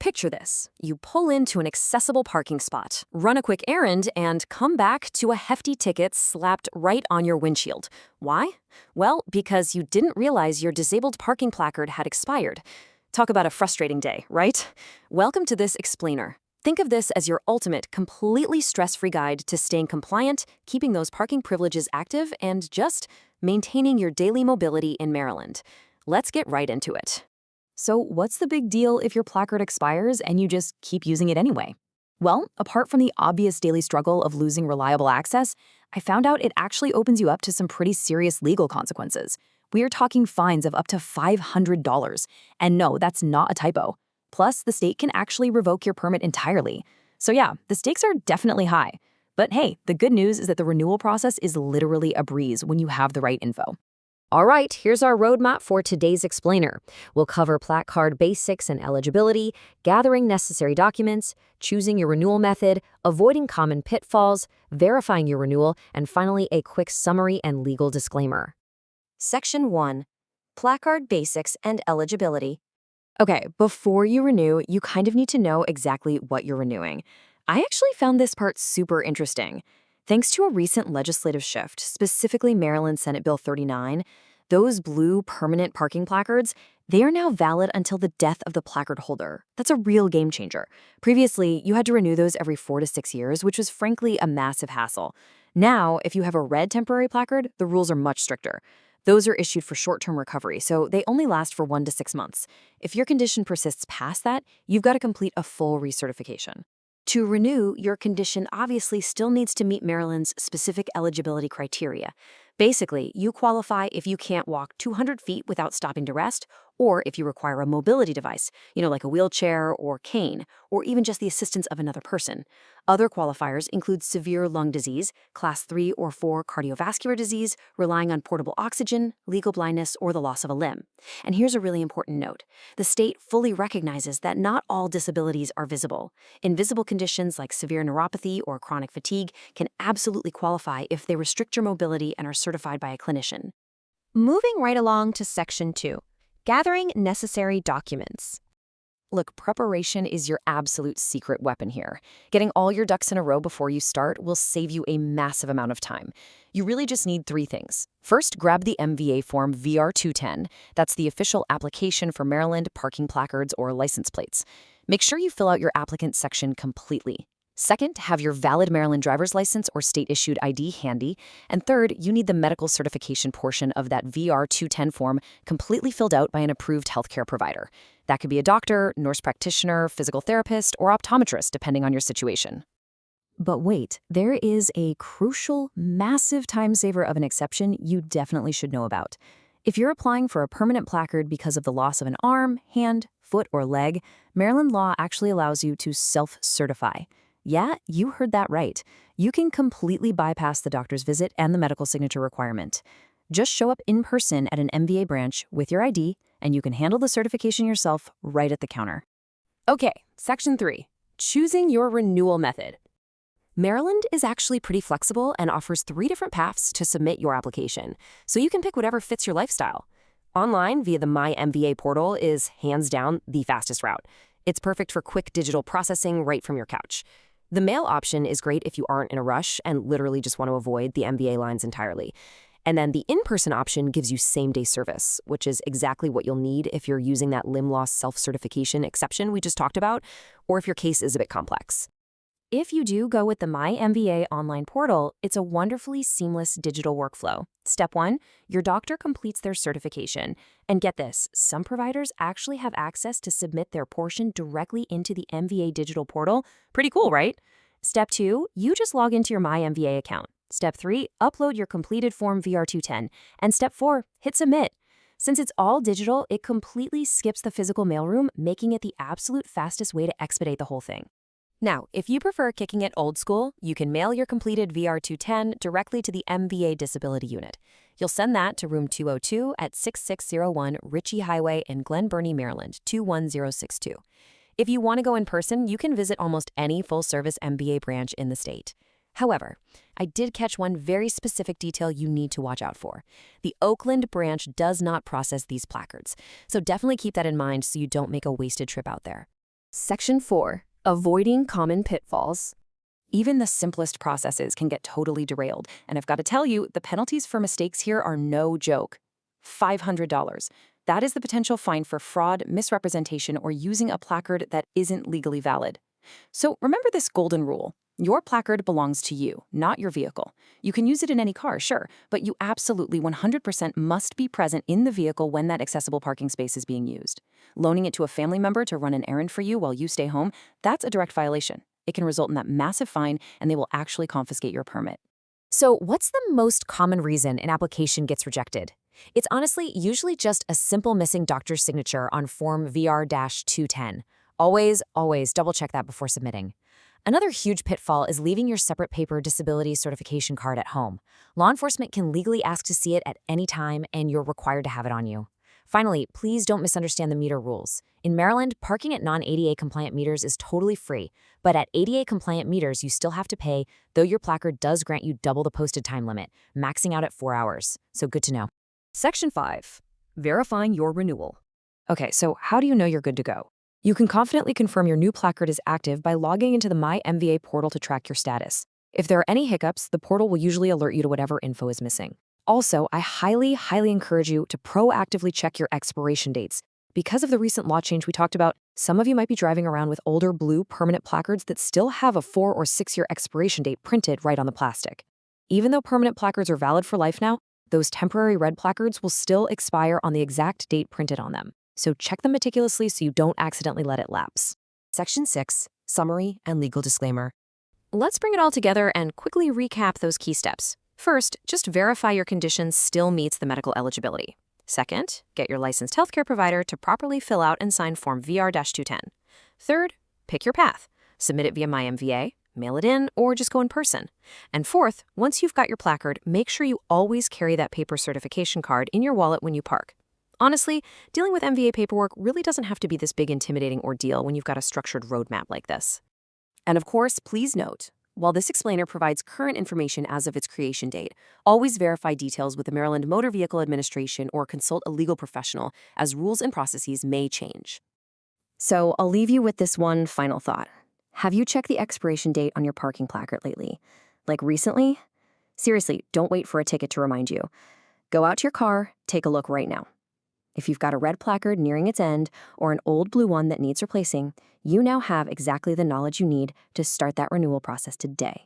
Picture this. You pull into an accessible parking spot, run a quick errand, and come back to a hefty ticket slapped right on your windshield. Why? Well, because you didn't realize your disabled parking placard had expired. Talk about a frustrating day, right? Welcome to this explainer. Think of this as your ultimate, completely stress-free guide to staying compliant, keeping those parking privileges active, and just maintaining your daily mobility in Maryland. Let's get right into it. So what's the big deal if your placard expires and you just keep using it anyway? Well, apart from the obvious daily struggle of losing reliable access, I found out it actually opens you up to some pretty serious legal consequences. We are talking fines of up to $500. And no, that's not a typo. Plus, the state can actually revoke your permit entirely. So yeah, the stakes are definitely high. But hey, the good news is that the renewal process is literally a breeze when you have the right info. All right, here's our roadmap for today's explainer. We'll cover Placard basics and eligibility, gathering necessary documents, choosing your renewal method, avoiding common pitfalls, verifying your renewal, and finally a quick summary and legal disclaimer. Section 1. Placard basics and eligibility. Okay, before you renew, you kind of need to know exactly what you're renewing. I actually found this part super interesting. Thanks to a recent legislative shift, specifically Maryland Senate Bill 39, those blue permanent parking placards, they are now valid until the death of the placard holder. That's a real game changer. Previously, you had to renew those every 4 to 6 years, which was frankly a massive hassle. Now, if you have a red temporary placard, the rules are much stricter. Those are issued for short-term recovery, so they only last for 1 to 6 months. If your condition persists past that, you've got to complete a full recertification. To renew, your condition obviously still needs to meet Maryland's specific eligibility criteria. Basically, you qualify if you can't walk 200 feet without stopping to rest, or if you require a mobility device, like a wheelchair or cane, or even just the assistance of another person. Other qualifiers include severe lung disease, class 3 or 4 cardiovascular disease, relying on portable oxygen, legal blindness, or the loss of a limb. And here's a really important note. The state fully recognizes that not all disabilities are visible. Invisible conditions like severe neuropathy or chronic fatigue can absolutely qualify if they restrict your mobility and are certified by a clinician. Moving right along to Section 2. Gathering necessary documents. Look, preparation is your absolute secret weapon here. Getting all your ducks in a row before you start will save you a massive amount of time. You really just need 3 things. First, grab the MVA form VR210. That's the official application for Maryland parking placards or license plates. Make sure you fill out your applicant section completely. Second, have your valid Maryland driver's license or state-issued ID handy. And third, you need the medical certification portion of that VR210 form completely filled out by an approved healthcare provider. That could be a doctor, nurse practitioner, physical therapist, or optometrist, depending on your situation. But wait, there is a crucial, massive time saver of an exception you definitely should know about. If you're applying for a permanent placard because of the loss of an arm, hand, foot, or leg, Maryland law actually allows you to self-certify. Yeah, you heard that right. You can completely bypass the doctor's visit and the medical signature requirement. Just show up in person at an MVA branch with your ID, and you can handle the certification yourself right at the counter. Okay, Section 3. Choosing your renewal method. Maryland is actually pretty flexible and offers 3 different paths to submit your application, so you can pick whatever fits your lifestyle. Online via the My MVA portal is hands down the fastest route. It's perfect for quick digital processing right from your couch. The mail option is great if you aren't in a rush and literally just want to avoid the MVA lines entirely. And then the in-person option gives you same-day service, which is exactly what you'll need if you're using that limb loss self-certification exception we just talked about, or if your case is a bit complex. If you do go with the My MVA online portal, it's a wonderfully seamless digital workflow. Step 1, your doctor completes their certification. And get this, some providers actually have access to submit their portion directly into the MVA digital portal. Pretty cool, right? Step 2, you just log into your My MVA account. Step 3, upload your completed form VR210. And Step 4, hit submit. Since it's all digital, it completely skips the physical mailroom, making it the absolute fastest way to expedite the whole thing. Now, if you prefer kicking it old school, you can mail your completed VR210 directly to the MVA Disability Unit. You'll send that to room 202 at 6601 Ritchie Highway in Glen Burnie, Maryland, 21062. If you want to go in person, you can visit almost any full-service MVA branch in the state. However, I did catch one very specific detail you need to watch out for. The Oakland branch does not process these placards, so definitely keep that in mind so you don't make a wasted trip out there. Section 4. Avoiding common pitfalls. Even the simplest processes can get totally derailed, and I've got to tell you, the penalties for mistakes here are no joke. $500. That is the potential fine for fraud, misrepresentation, or using a placard that isn't legally valid. So remember this golden rule. Your placard belongs to you, not your vehicle. You can use it in any car, sure, but you absolutely 100% must be present in the vehicle when that accessible parking space is being used. Loaning it to a family member to run an errand for you while you stay home, that's a direct violation. It can result in that massive fine, and they will actually confiscate your permit. So what's the most common reason an application gets rejected? It's honestly usually just a simple missing doctor's signature on Form VR-210. Always double-check that before submitting. Another huge pitfall is leaving your separate paper disability certification card at home. Law enforcement can legally ask to see it at any time, and you're required to have it on you. Finally, please don't misunderstand the meter rules. In Maryland, parking at non-ADA compliant meters is totally free, but at ADA compliant meters, you still have to pay, though your placard does grant you double the posted time limit, maxing out at 4 hours. So good to know. Section 5. Verifying your renewal. Okay, so how do you know you're good to go? You can confidently confirm your new placard is active by logging into the My MVA portal to track your status. If there are any hiccups, the portal will usually alert you to whatever info is missing. Also, I highly encourage you to proactively check your expiration dates. Because of the recent law change we talked about, some of you might be driving around with older blue permanent placards that still have a 4 or 6 year expiration date printed right on the plastic. Even though permanent placards are valid for life now, those temporary red placards will still expire on the exact date printed on them. So check them meticulously so you don't accidentally let it lapse. Section 6. Summary and legal disclaimer. Let's bring it all together and quickly recap those key steps. First, just verify your condition still meets the medical eligibility. Second, get your licensed healthcare provider to properly fill out and sign Form VR-210. Third, pick your path. Submit it via MyMVA, mail it in, or just go in person. And fourth, once you've got your placard, make sure you always carry that paper certification card in your wallet when you park. Honestly, dealing with MVA paperwork really doesn't have to be this big intimidating ordeal when you've got a structured roadmap like this. And of course, please note, while this explainer provides current information as of its creation date, always verify details with the Maryland Motor Vehicle Administration or consult a legal professional, as rules and processes may change. So I'll leave you with this one final thought. Have you checked the expiration date on your parking placard lately? Like recently? Seriously, don't wait for a ticket to remind you. Go out to your car, take a look right now. If you've got a red placard nearing its end or an old blue one that needs replacing, you now have exactly the knowledge you need to start that renewal process today.